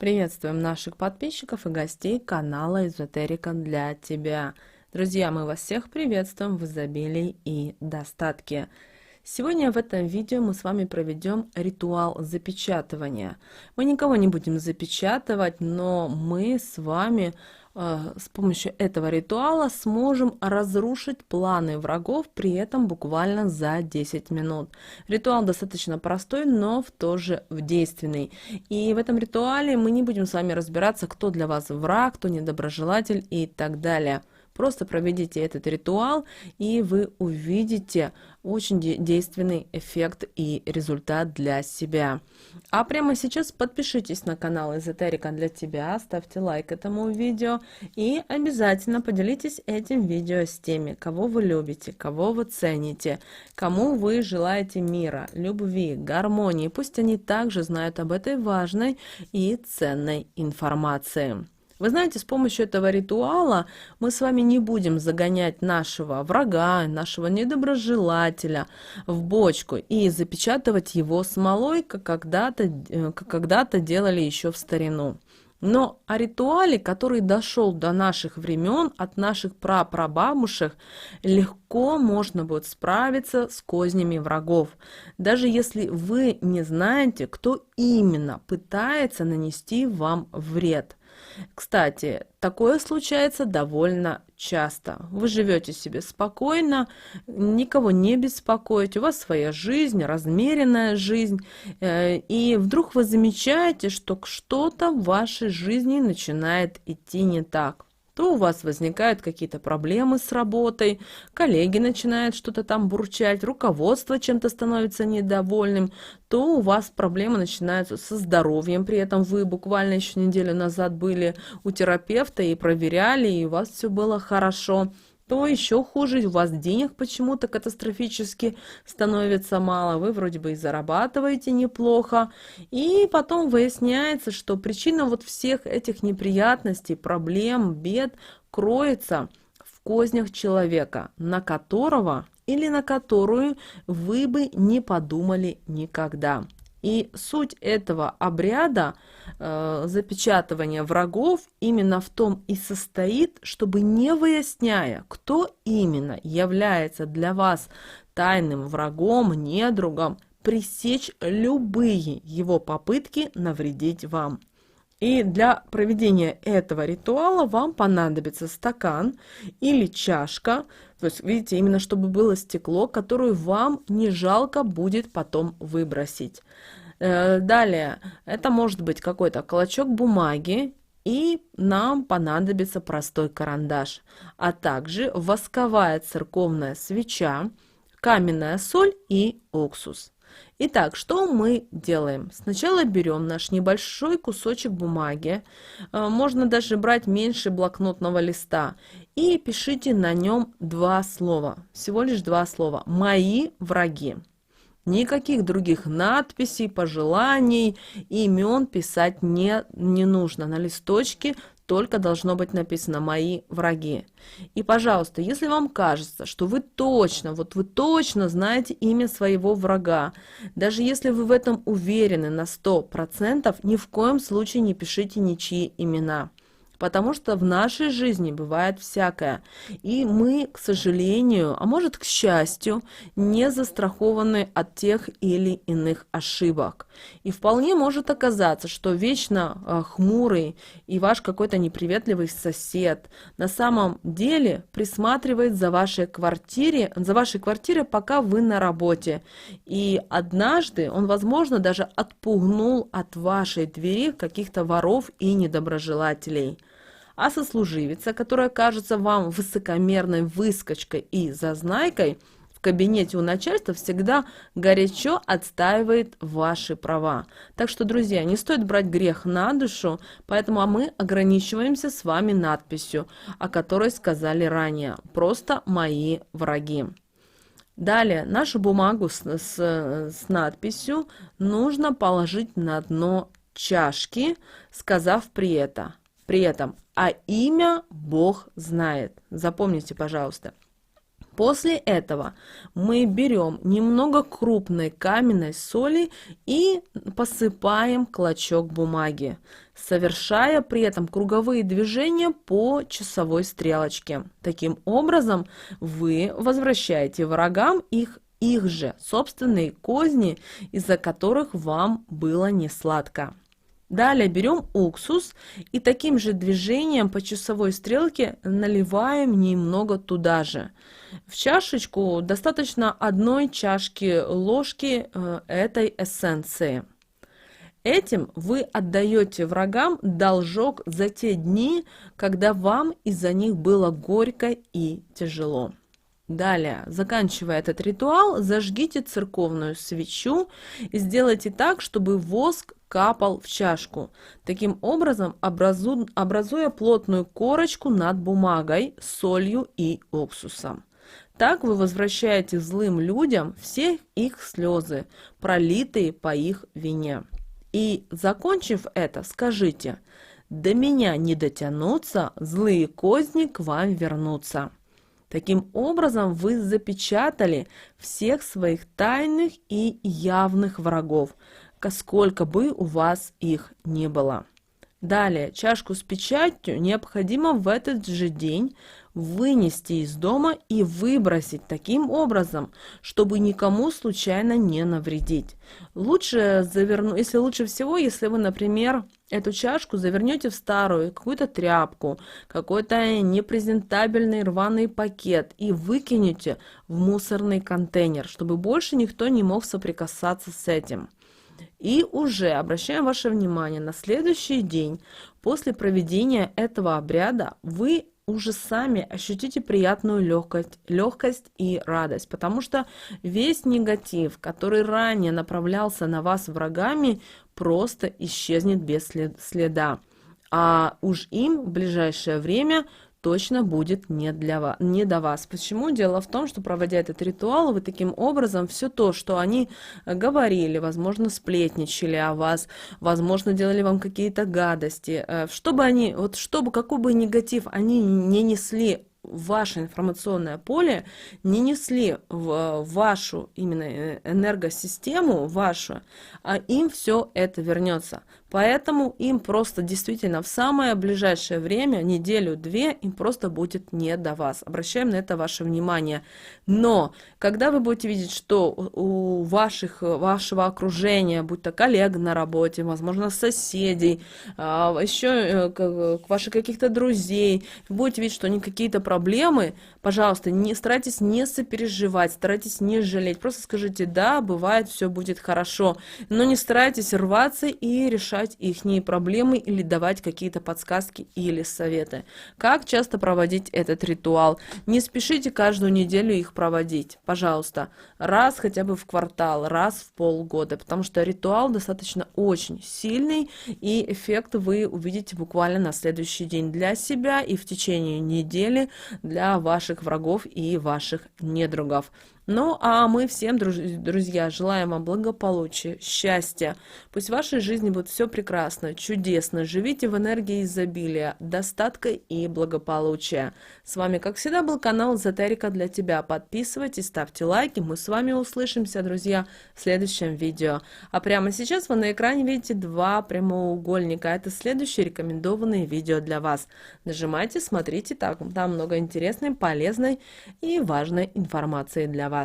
Приветствуем наших подписчиков и гостей канала Эзотерика для тебя. Друзья, мы вас всех приветствуем в изобилии и достатке. Сегодня в этом видео мы с вами проведем ритуал запечатывания. Мы никого не будем запечатывать, но мы с вами с помощью этого ритуала сможем разрушить планы врагов, при этом буквально за 10 минут. Ритуал достаточно простой, но в то же действенный. И в этом ритуале мы не будем с вами разбираться, кто для вас враг, кто недоброжелатель и так далее. Просто проведите этот ритуал, и вы увидите очень действенный эффект и результат для себя. А прямо сейчас подпишитесь на канал Эзотерика для тебя, ставьте лайк этому видео и обязательно поделитесь этим видео с теми, кого вы любите, кого вы цените, кому вы желаете мира, любви, гармонии. Пусть они также знают об этой важной и ценной информации. Вы знаете, с помощью этого ритуала мы с вами не будем загонять нашего врага, нашего недоброжелателя в бочку и запечатывать его смолой, как когда-то делали еще в старину. Но о ритуале, который дошел до наших времен, от наших прапрабабушек, легко можно будет справиться с кознями врагов. Даже если вы не знаете, кто именно пытается нанести вам вред. Кстати, такое случается довольно часто. Вы живете себе спокойно, никого не беспокоите, у вас своя жизнь, размеренная жизнь, и вдруг вы замечаете, что что-то в вашей жизни начинает идти не так. То у вас возникают какие-то проблемы с работой, коллеги начинают что-то там бурчать, руководство чем-то становится недовольным, то у вас проблемы начинаются со здоровьем, при этом вы буквально еще неделю назад были у терапевта и проверяли, и у вас все было хорошо. То еще хуже, у вас денег почему-то катастрофически становится мало, вы вроде бы и зарабатываете неплохо, и потом выясняется, что причина вот всех этих неприятностей, проблем, бед кроется в кознях человека, на которого или на которую вы бы не подумали никогда. И суть этого обряда запечатывания врагов именно в том и состоит, чтобы, не выясняя, кто именно является для вас тайным врагом, недругом, пресечь любые его попытки навредить вам. И для проведения этого ритуала вам понадобится стакан или чашка, то есть, видите, именно чтобы было стекло, которое вам не жалко будет потом выбросить. Далее, это может быть какой-то клочок бумаги, и нам понадобится простой карандаш, а также восковая церковная свеча, каменная соль и уксус. Итак, что мы делаем? Сначала берем наш небольшой кусочек бумаги, можно даже брать меньше блокнотного листа, и пишите на нем два слова, всего лишь два слова: «Мои враги». Никаких других надписей, пожеланий, имен писать не нужно. На листочке только должно быть написано «Мои враги». И, пожалуйста, если вам кажется, что вы точно знаете имя своего врага, даже если вы в этом уверены на 100%, ни в коем случае не пишите ничьи имена. Потому что в нашей жизни бывает всякое. И мы, к сожалению, а может, к счастью, не застрахованы от тех или иных ошибок. И вполне может оказаться, что вечно хмурый и ваш какой-то неприветливый сосед на самом деле присматривает за вашей квартирой, пока вы на работе. И однажды он, возможно, даже отпугнул от вашей двери каких-то воров и недоброжелателей. А сослуживица, которая кажется вам высокомерной выскочкой и зазнайкой, в кабинете у начальства всегда горячо отстаивает ваши права. Так что, друзья, не стоит брать грех на душу, поэтому мы ограничиваемся с вами надписью, о которой сказали ранее. Просто «Мои враги». Далее нашу бумагу с надписью нужно положить на дно чашки, сказав при этом «А имя Бог знает». Запомните, пожалуйста. После этого мы берем немного крупной каменной соли и посыпаем клочок бумаги, совершая при этом круговые движения по часовой стрелочке. Таким образом, вы возвращаете врагам их же собственные козни, из-за которых вам было несладко. Далее берем уксус и таким же движением по часовой стрелке наливаем немного туда же. В чашечку достаточно одной чашки ложки этой эссенции. Этим вы отдаете врагам должок за те дни, когда вам из-за них было горько и тяжело. Далее, заканчивая этот ритуал, зажгите церковную свечу и сделайте так, чтобы воск капал в чашку, таким образом образуя плотную корочку над бумагой, солью и уксусом. Так вы возвращаете злым людям все их слезы, пролитые по их вине. И, закончив это, скажите: «До меня не дотянуться, злые козни к вам вернутся». Таким образом, вы запечатали всех своих тайных и явных врагов, сколько бы у вас их ни было. Далее, чашку с печатью необходимо в этот же день вынести из дома и выбросить таким образом, чтобы никому случайно не навредить. Лучше всего, если вы, например, эту чашку завернете в старую какую-то тряпку, какой-то непрезентабельный рваный пакет и выкинете в мусорный контейнер, чтобы больше никто не мог соприкасаться с этим. И уже обращаем ваше внимание, на следующий день после проведения этого обряда вы уже сами ощутите приятную легкость и радость, потому что весь негатив, который ранее направлялся на вас врагами, просто исчезнет без следа. А уж им в ближайшее время точно будет не до вас. Почему? Дело в том, что, проводя этот ритуал, вы таким образом все то, что они говорили, возможно, сплетничали о вас, возможно, делали вам какие-то гадости, какой бы негатив они не несли в ваше информационное поле, не несли в вашу именно энергосистему вашу, а им все это вернется. Поэтому им просто действительно в самое ближайшее время, неделю-две, им просто будет не до вас. Обращаем на это ваше внимание. Но когда вы будете видеть, что у вашего окружения, будь то коллег на работе, возможно, соседей, еще ваших каких-то друзей, вы будете видеть, что они какие-то проблемы, пожалуйста, старайтесь не сопереживать, старайтесь не жалеть. Просто скажите: да, бывает, все будет хорошо. Но не старайтесь рваться и решать их проблемы или давать какие-то подсказки или советы. Как часто проводить этот ритуал? Не спешите каждую неделю их проводить. Пожалуйста, раз хотя бы в квартал, раз в полгода, потому что ритуал достаточно очень сильный, и эффект вы увидите буквально на следующий день для себя и в течение недели для ваших врагов и ваших недругов. Ну, а мы всем, друзья, желаем вам благополучия, счастья. Пусть в вашей жизни будет все прекрасно, чудесно. Живите в энергии изобилия, достатка и благополучия. С вами, как всегда, был канал Эзотерика для тебя. Подписывайтесь, ставьте лайки. Мы с вами услышимся, друзья, в следующем видео. А прямо сейчас вы на экране видите два прямоугольника. Это следующие рекомендованные видео для вас. Нажимайте, смотрите, там много интересной, полезной и важной информации для вас.